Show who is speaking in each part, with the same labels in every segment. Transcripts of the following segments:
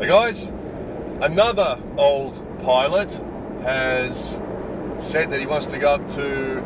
Speaker 1: Hey guys, another old pilot has said that he wants to go up to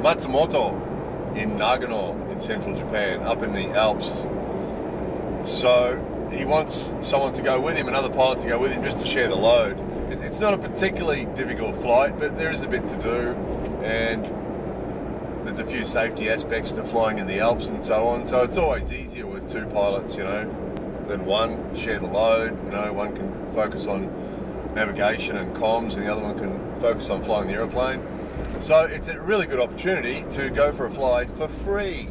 Speaker 1: Matsumoto in Nagano in central Japan, up in the Alps. So he wants someone to go with him, another pilot to go with him, just to share the load. It's not a particularly difficult flight, but there is a bit to do, and there's a few safety aspects to flying in the Alps and so on. So it's always easier with two pilots, than one. Share the load, one can focus on navigation and comms and the other one can focus on flying the aeroplane. So it's a really good opportunity to go for a fly for free,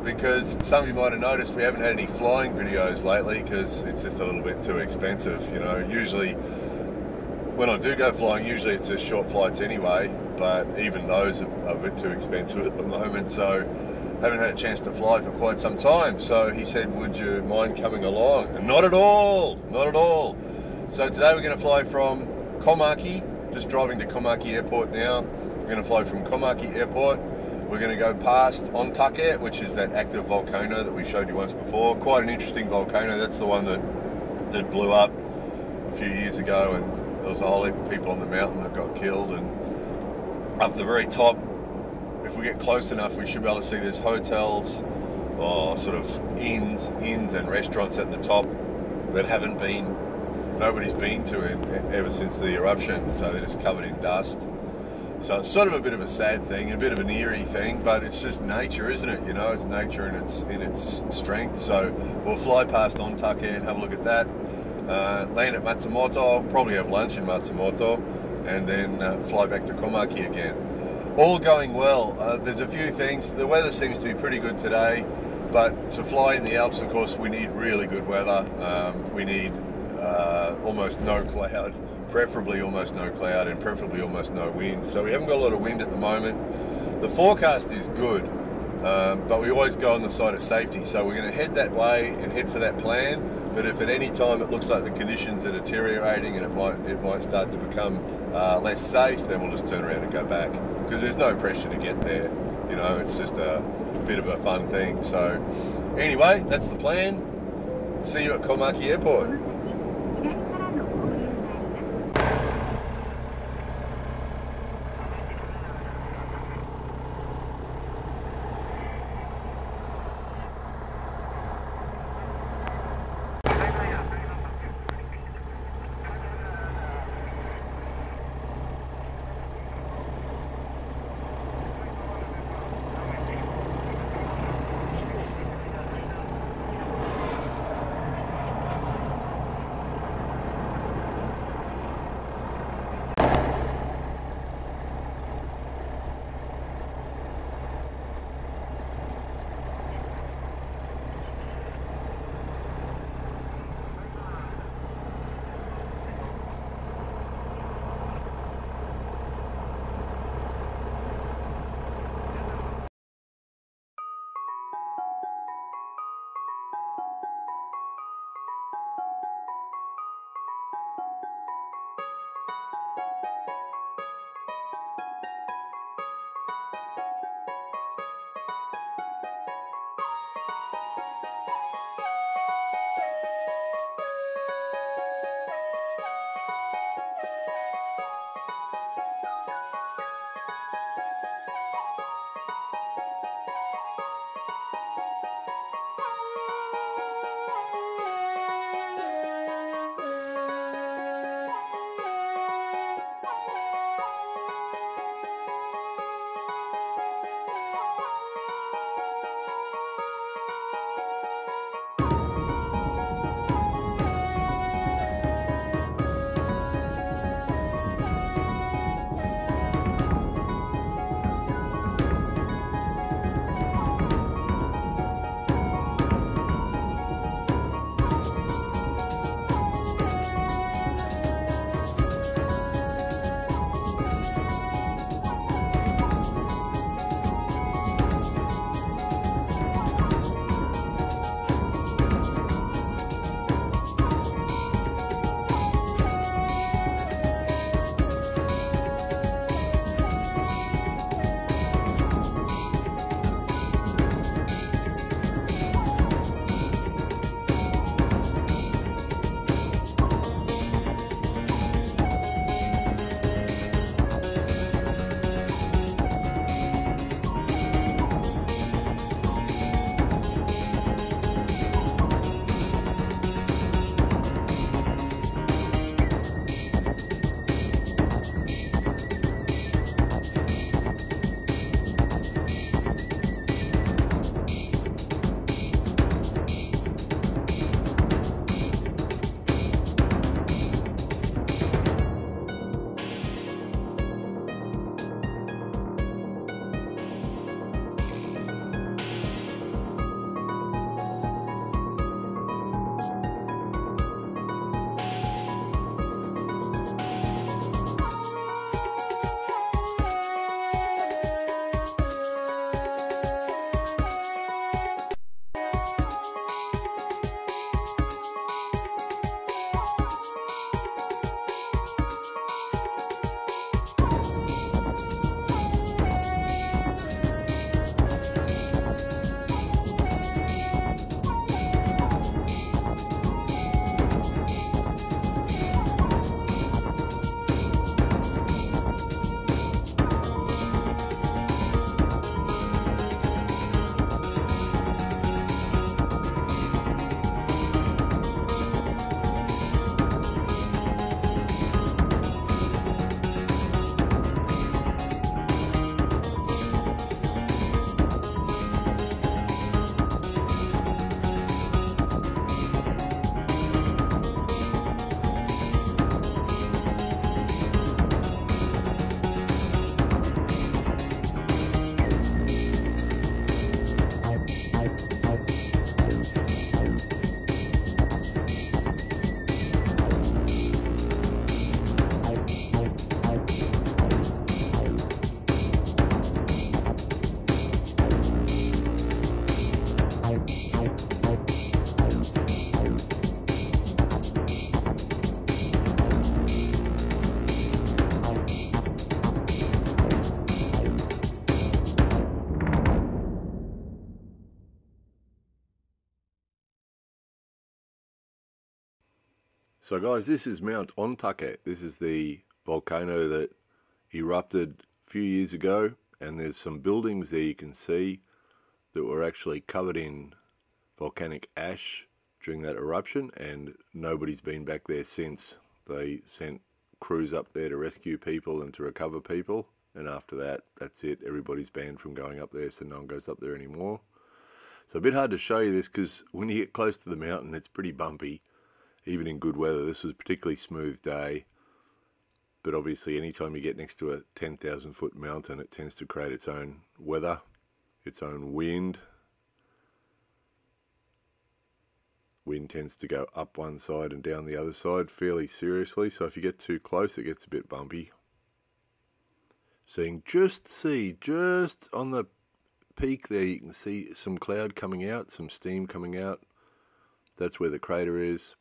Speaker 1: because some of you might have noticed we haven't had any flying videos lately because it's just a little bit too expensive. Usually when I do go flying, usually it's just short flights anyway, but even those are a bit too expensive at the moment, so haven't had a chance to fly for quite some time. So he said, would you mind coming along? And not at all, not at all. So today we're going to fly from Komaki, just driving to Komaki Airport now. We're going to fly from Komaki Airport. We're going to go past Ontake, which is that active volcano that we showed you once before. Quite an interesting volcano. That's the one that blew up a few years ago, and there was a whole heap of people on the mountain that got killed. And up the very top, if we get close enough, we should be able to see there's hotels or sort of inns and restaurants at the top that nobody's been to ever since the eruption, so they're just covered in dust. So it's sort of a bit of a sad thing, a bit of an eerie thing, but it's just nature, isn't it? It's nature in its strength. So we'll fly past Ontake and have a look at that, land at Matsumoto, probably have lunch in Matsumoto, and then fly back to Komaki again. All going well. There's a few things. The weather seems to be pretty good today, but to fly in the Alps, of course, we need really good weather. We need almost no cloud, preferably almost no cloud, and preferably almost no wind. So we haven't got a lot of wind at the moment. The forecast is good, but we always go on the side of safety. So we're going to head that way and head for that plan. But if at any time it looks like the conditions are deteriorating and it might start to become less safe, then we'll just turn around and go back, because there's no pressure to get there. It's just a bit of a fun thing. So anyway, that's the plan. See you at Komaki Airport. So guys, this is Mount Ontake. This is the volcano that erupted a few years ago, and there's some buildings there you can see that were actually covered in volcanic ash during that eruption, and nobody's been back there since. They sent crews up there to rescue people and to recover people, and after that, that's it. Everybody's banned from going up there, so no one goes up there anymore. So a bit hard to show you this because when you get close to the mountain, it's pretty bumpy. Even in good weather. This was a particularly smooth day, but obviously anytime you get next to a 10,000 foot mountain, it tends to create its own weather, its own wind. Wind tends to go up one side and down the other side fairly seriously, so if you get too close it gets a bit bumpy. So you can just on the peak there, you can see some cloud coming out, some steam coming out. That's where the crater is.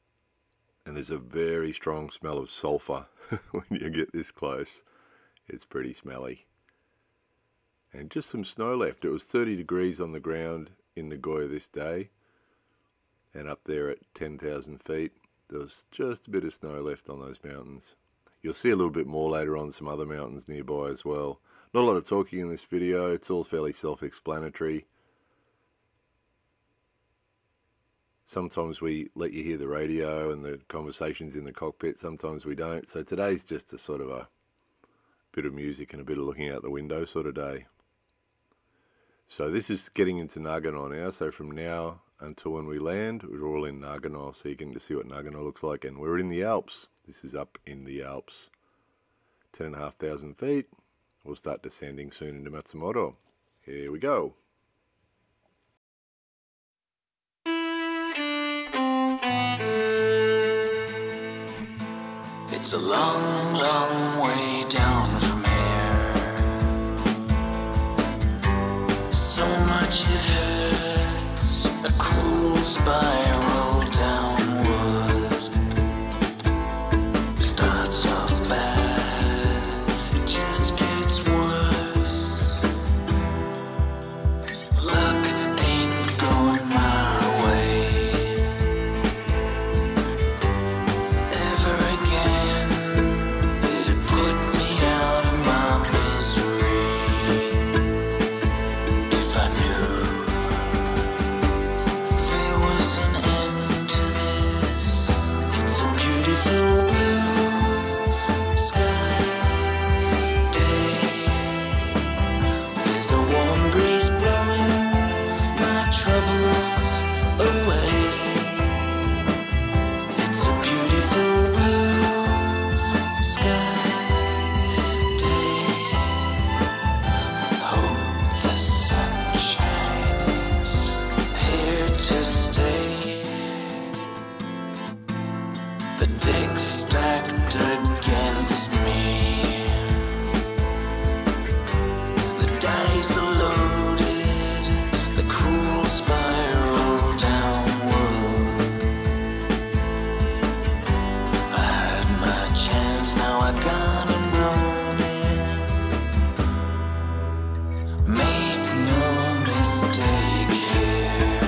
Speaker 1: And there's a very strong smell of sulfur when you get this close. It's pretty smelly. And just some snow left. It was 30 degrees on the ground in Nagoya this day. And up there at 10,000 feet, there was just a bit of snow left on those mountains. You'll see a little bit more later on some other mountains nearby as well. Not a lot of talking in this video. It's all fairly self-explanatory. Sometimes we let you hear the radio and the conversations in the cockpit, sometimes we don't. So today's just a sort of a bit of music and a bit of looking out the window sort of day. So this is getting into Nagano now, so from now until when we land, we're all in Nagano, so you can see what Nagano looks like. And we're in the Alps. This is up in the Alps. 10,500 feet. We'll start descending soon into Matsumoto. Here we go.
Speaker 2: It's a long, long way down from here. So much it hurts, a cruel spiral downward. Starts off bad, it just gets worse. Luck ain't going my way ever again. It'd put me out of my misery if I knew there was an end to this. It's a beautiful blue sky day. There's a warm breeze blowing my troubles away. It's a beautiful blue sky day. Hope the sunshine is here to stay. The deck stacked against me. The dice are loaded. The cruel spiral downward. I had my chance, now I gotta blow it. Make no mistake here.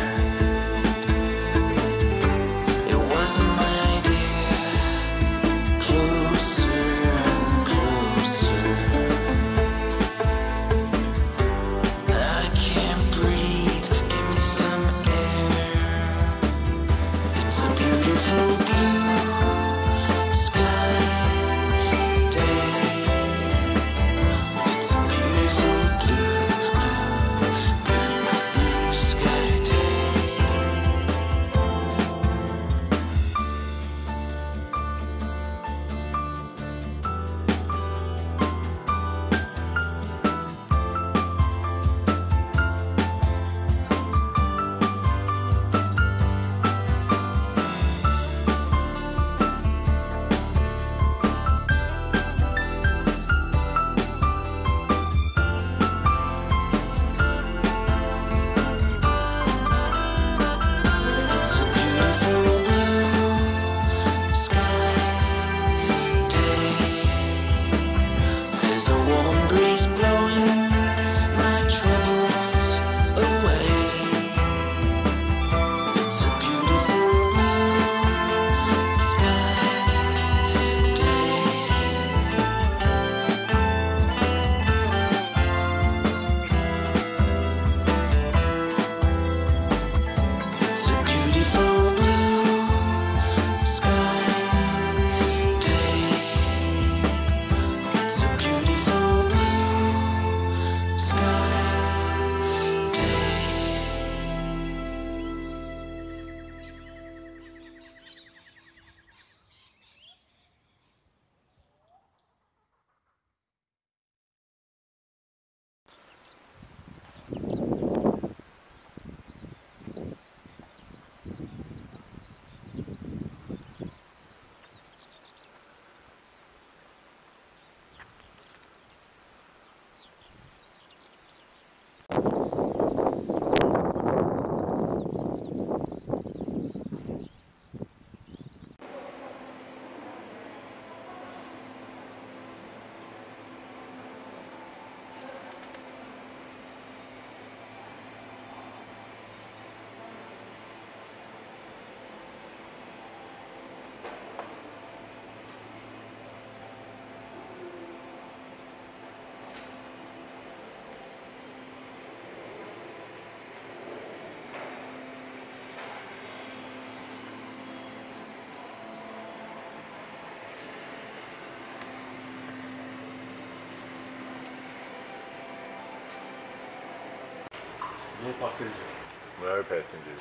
Speaker 2: It wasn't my idea. Closer and closer. I can't breathe. Give me some air. It's a beautiful blue sky day. It's a beautiful blue sky day. It's a beautiful blue sky day. There's a warm breeze blowing my troubles away. It's a beautiful blue sky
Speaker 3: No passenger.
Speaker 1: No passengers.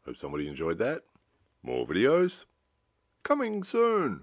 Speaker 1: Hope somebody enjoyed that. More videos coming soon.